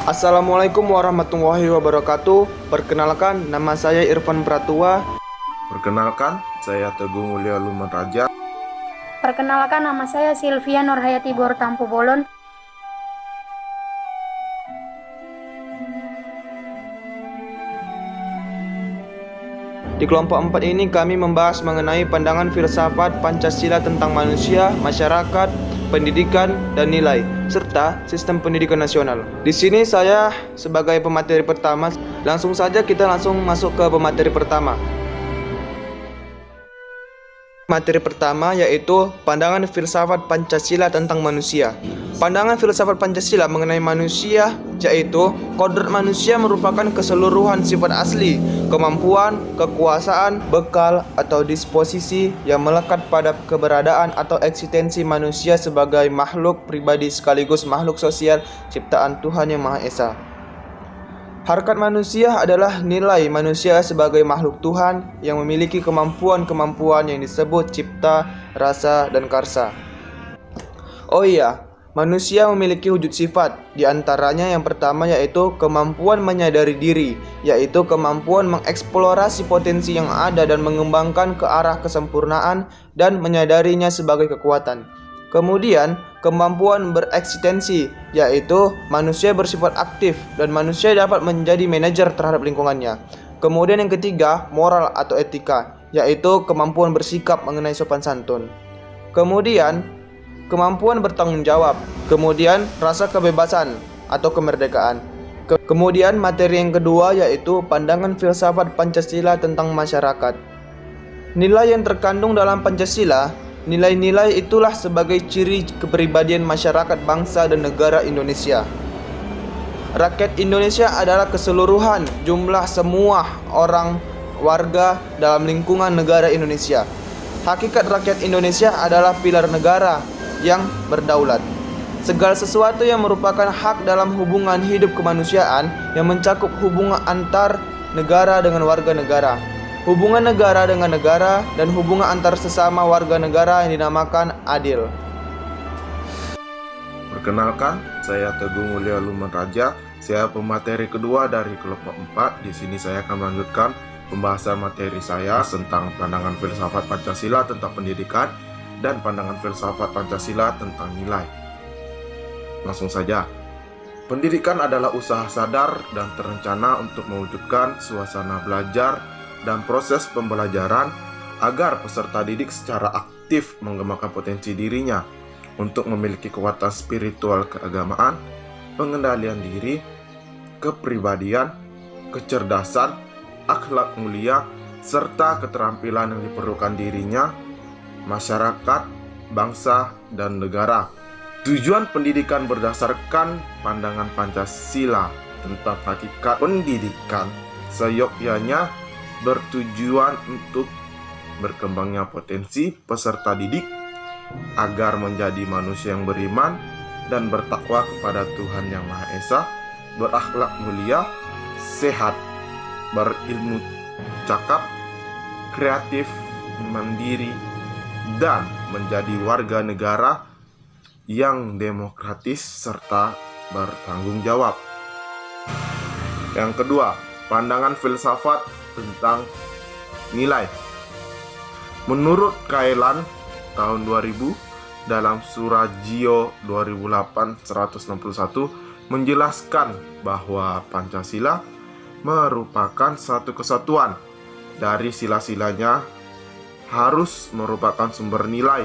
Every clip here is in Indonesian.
Assalamualaikum warahmatullahi wabarakatuh. Perkenalkan, nama saya Irfan Pratua. Perkenalkan, saya Teguh Mulia Luman Raja. Perkenalkan, nama saya Sylvia Nurhayati Bortampu Bolon. Di kelompok 4 ini kami membahas mengenai pandangan filsafat Pancasila tentang manusia, masyarakat, pendidikan, dan nilai, serta sistem pendidikan nasional. Di sini saya sebagai pemateri pertama. Langsung saja kita masuk ke pemateri pertama. Materi pertama yaitu pandangan filsafat Pancasila tentang manusia. Pandangan filsafat Pancasila mengenai manusia yaitu kodrat manusia merupakan keseluruhan sifat asli, kemampuan, kekuasaan, bekal, atau disposisi yang melekat pada keberadaan atau eksistensi manusia sebagai makhluk pribadi sekaligus makhluk sosial ciptaan Tuhan Yang Maha Esa. Harkat manusia adalah nilai manusia sebagai makhluk Tuhan yang memiliki kemampuan-kemampuan yang disebut cipta, rasa, dan karsa. Oh iya, manusia memiliki wujud sifat, di antaranya yang pertama yaitu kemampuan menyadari diri, yaitu kemampuan mengeksplorasi potensi yang ada dan mengembangkan ke arah kesempurnaan dan menyadarinya sebagai kekuatan. Kemudian, kemampuan bereksistensi, yaitu manusia bersifat aktif dan manusia dapat menjadi manajer terhadap lingkungannya. Kemudian yang ketiga, moral atau etika, yaitu kemampuan bersikap mengenai sopan santun. Kemudian, kemampuan bertanggung jawab. Kemudian, rasa kebebasan atau kemerdekaan. Kemudian, materi yang kedua yaitu pandangan filsafat Pancasila tentang masyarakat. Nilai yang terkandung dalam Pancasila. Nilai-nilai itulah sebagai ciri kepribadian masyarakat bangsa dan negara Indonesia. Rakyat Indonesia adalah keseluruhan jumlah semua orang warga dalam lingkungan negara Indonesia. Hakikat rakyat Indonesia adalah pilar negara yang berdaulat. Segala sesuatu yang merupakan hak dalam hubungan hidup kemanusiaan yang mencakup hubungan antar negara dengan warga negara, hubungan negara dengan negara, dan hubungan antar sesama warga negara yang dinamakan adil. Perkenalkan, saya Teguh Mulia Luman Raja. Saya pemateri kedua dari kelompok 4. Di sini saya akan melanjutkan pembahasan materi saya tentang pandangan filsafat Pancasila tentang pendidikan dan pandangan filsafat Pancasila tentang nilai. Langsung saja. Pendidikan adalah usaha sadar dan terencana untuk mewujudkan suasana belajar dan proses pembelajaran agar peserta didik secara aktif mengembangkan potensi dirinya untuk memiliki kekuatan spiritual keagamaan, pengendalian diri, kepribadian, kecerdasan, akhlak mulia, serta keterampilan yang diperlukan dirinya, masyarakat, bangsa, dan negara. Tujuan pendidikan berdasarkan pandangan Pancasila tentang hakikat pendidikan seyogyanya bertujuan untuk berkembangnya potensi peserta didik agar menjadi manusia yang beriman dan bertakwa kepada Tuhan Yang Maha Esa, berakhlak mulia, sehat, berilmu cakap, kreatif, mandiri, dan menjadi warga negara yang demokratis serta bertanggung jawab. Yang kedua, pandangan filsafat tentang nilai. Menurut Kailan tahun 2000 dalam Surajio 2008-161 menjelaskan bahwa Pancasila merupakan satu kesatuan. Dari sila-silanya harus merupakan sumber nilai,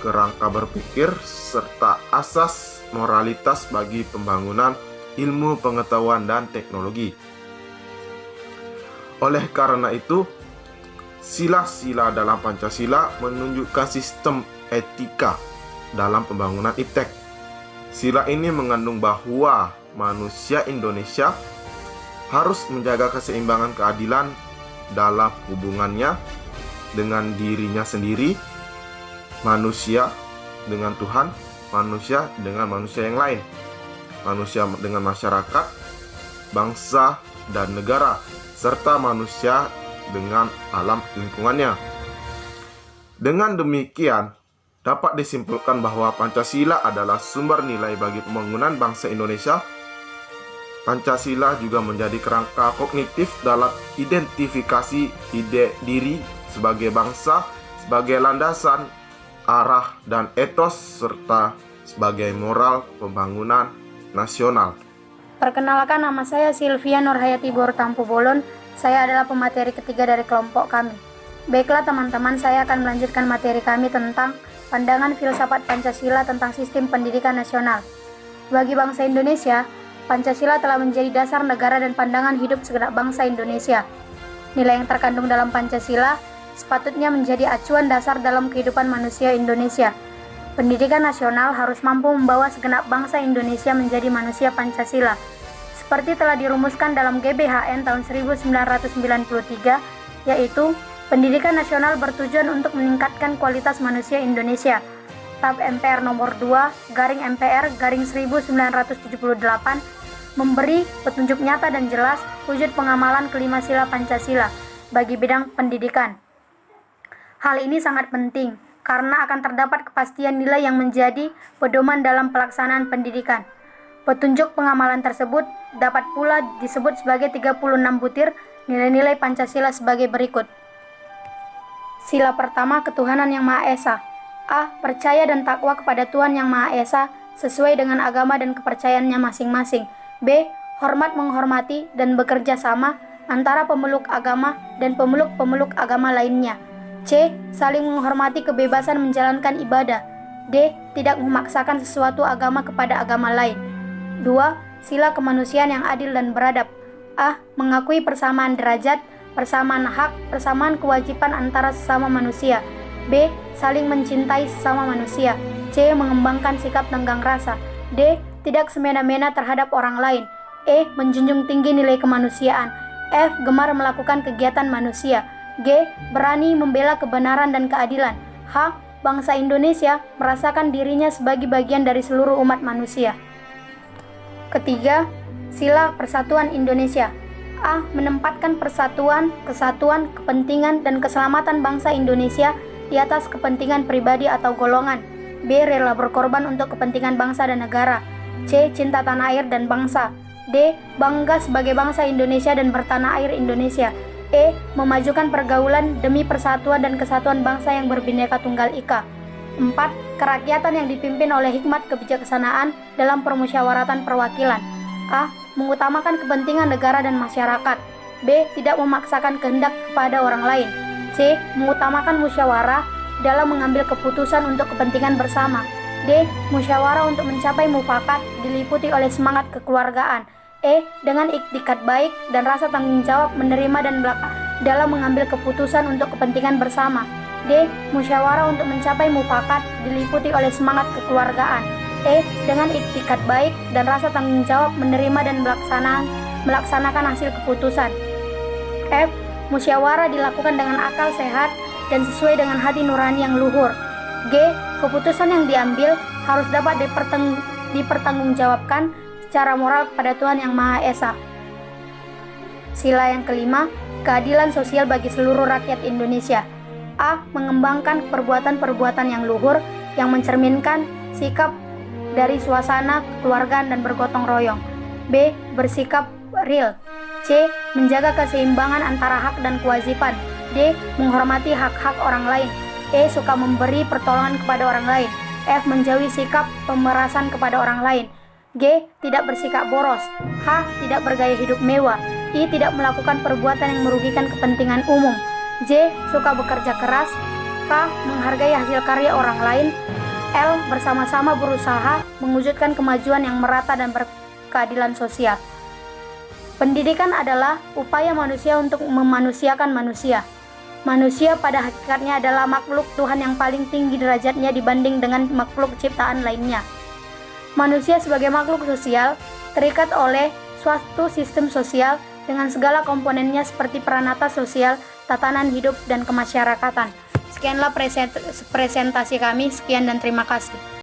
kerangka berpikir, serta asas moralitas bagi pembangunan ilmu pengetahuan dan teknologi. Oleh karena itu, sila-sila dalam Pancasila menunjukkan sistem etika dalam pembangunan iptek. Sila ini mengandung bahwa manusia Indonesia harus menjaga keseimbangan keadilan dalam hubungannya dengan dirinya sendiri, manusia dengan Tuhan, manusia dengan manusia yang lain, manusia dengan masyarakat, bangsa, dan negara, serta manusia dengan alam lingkungannya. Dengan demikian, dapat disimpulkan bahwa Pancasila adalah sumber nilai bagi pembangunan bangsa Indonesia Pancasila juga menjadi kerangka kognitif dalam identifikasi ide diri sebagai bangsa, sebagai landasan, arah, dan etos, serta sebagai moral pembangunan nasional. Perkenalkan, nama saya Sylvia Nurhayati Bortampu Bolon. Saya adalah pemateri ketiga dari kelompok kami. Baiklah teman-teman, saya akan melanjutkan materi kami tentang pandangan filsafat Pancasila tentang sistem pendidikan nasional. Bagi bangsa Indonesia, Pancasila telah menjadi dasar negara dan pandangan hidup segenap bangsa Indonesia. Nilai yang terkandung dalam Pancasila sepatutnya menjadi acuan dasar dalam kehidupan manusia Indonesia. Pendidikan nasional harus mampu membawa segenap bangsa Indonesia menjadi manusia Pancasila, seperti telah dirumuskan dalam GBHN tahun 1993, yaitu pendidikan nasional bertujuan untuk meningkatkan kualitas manusia Indonesia. TAP MPR nomor 2/MPR/1978 memberi petunjuk nyata dan jelas wujud pengamalan kelima sila Pancasila bagi bidang pendidikan. Hal ini sangat penting karena akan terdapat kepastian nilai yang menjadi pedoman dalam pelaksanaan pendidikan. Petunjuk pengamalan tersebut dapat pula disebut sebagai 36 butir nilai-nilai Pancasila sebagai berikut. Sila pertama, ketuhanan yang Maha Esa. A. Percaya dan takwa kepada Tuhan yang Maha Esa sesuai dengan agama dan kepercayaannya masing-masing. B. Hormat menghormati dan bekerja sama antara pemeluk agama dan pemeluk-pemeluk agama lainnya. C. Saling menghormati kebebasan menjalankan ibadah. D. Tidak memaksakan sesuatu agama kepada agama lain. 2. Sila kemanusiaan yang adil dan beradab. A. Mengakui persamaan derajat, persamaan hak, persamaan kewajiban antara sesama manusia. B. Saling mencintai sesama manusia. C. Mengembangkan sikap tenggang rasa. D. Tidak semena-mena terhadap orang lain. E. Menjunjung tinggi nilai kemanusiaan. F. Gemar melakukan kegiatan manusia. G. Berani membela kebenaran dan keadilan. H. Bangsa Indonesia merasakan dirinya sebagai bagian dari seluruh umat manusia. Ketiga, sila persatuan Indonesia. A. Menempatkan persatuan, kesatuan, kepentingan, dan keselamatan bangsa Indonesia di atas kepentingan pribadi atau golongan. B. Rela berkorban untuk kepentingan bangsa dan negara. C. Cinta tanah air dan bangsa. D. Bangga sebagai bangsa Indonesia dan bertanah air Indonesia. E. Memajukan pergaulan demi persatuan dan kesatuan bangsa yang berbineka tunggal ika. 4. Kerakyatan yang dipimpin oleh hikmat kebijaksanaan dalam permusyawaratan perwakilan. A. Mengutamakan kepentingan negara dan masyarakat. B. Tidak memaksakan kehendak kepada orang lain. C. Mengutamakan musyawarah dalam mengambil keputusan untuk kepentingan bersama. D. Musyawarah untuk mencapai mufakat diliputi oleh semangat kekeluargaan. E. Dengan iktikat baik dan rasa tanggung jawab menerima dan dalam mengambil keputusan untuk kepentingan bersama. D. Musyawarah untuk mencapai mufakat diliputi oleh semangat kekeluargaan. E. Dengan iktikat baik dan rasa tanggung jawab menerima dan melaksanakan hasil keputusan. F. Musyawarah dilakukan dengan akal sehat dan sesuai dengan hati nurani yang luhur. G. Keputusan yang diambil harus dapat dipertanggungjawabkan secara moral pada Tuhan yang Maha Esa. Sila yang kelima, keadilan sosial bagi seluruh rakyat Indonesia. A. Mengembangkan perbuatan-perbuatan yang luhur yang mencerminkan sikap dari suasana kekeluargaan dan bergotong royong. B. Bersikap real. C. Menjaga keseimbangan antara hak dan kewajiban. D. Menghormati hak-hak orang lain. E. Suka memberi pertolongan kepada orang lain. F. Menjauhi sikap pemerasan kepada orang lain. G. Tidak bersikap boros. H. Tidak bergaya hidup mewah. I. Tidak melakukan perbuatan yang merugikan kepentingan umum. J. Suka bekerja keras. K. Menghargai hasil karya orang lain. L. Bersama-sama berusaha mewujudkan kemajuan yang merata dan berkeadilan sosial. Pendidikan adalah upaya manusia untuk memanusiakan manusia. Manusia pada hakikatnya adalah makhluk Tuhan yang paling tinggi derajatnya dibanding dengan makhluk ciptaan lainnya. Manusia sebagai makhluk sosial terikat oleh suatu sistem sosial dengan segala komponennya seperti peranata sosial, tatanan hidup, dan kemasyarakatan. Sekianlah presentasi kami. Sekian dan terima kasih.